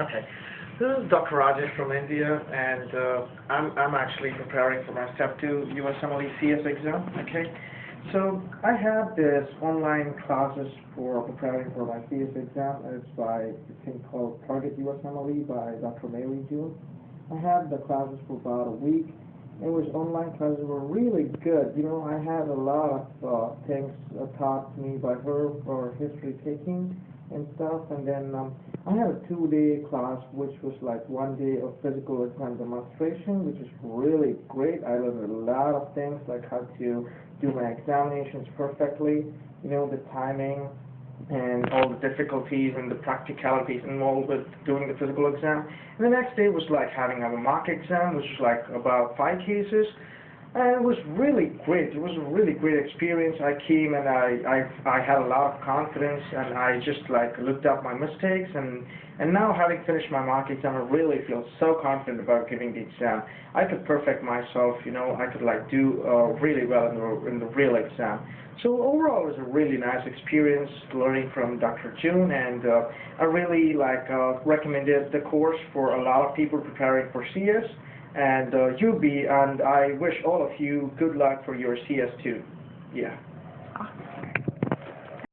Okay. This is Dr. Rajesh from India, and I'm actually preparing for my Step 2 USMLE CS exam. Okay. So I have this online classes for preparing for my CS exam. It's by a thing called Target USMLE by Dr. Mary June. I had the classes for about a week. It was online classes were really good. You know, I had a lot of things taught to me by her for history taking and stuff, and then I had a 2-day class which was like 1 day of physical exam demonstration, which is really great. I learned a lot of things like how to do my examinations perfectly, you know, the timing and all the difficulties and the practicalities involved with doing the physical exam. And the next day was like having a mock exam, which was like about 5 cases. And it was really great. It was a really great experience. I came and I had a lot of confidence, and I just like looked up my mistakes, and now having finished my mock exam, I really feel so confident about giving the exam. I could perfect myself, you know, I could like do really well in the real exam. So overall, it was a really nice experience learning from Dr. June, and I really like recommended the course for a lot of people preparing for CS. And and I wish all of you good luck for your CS2. Yeah.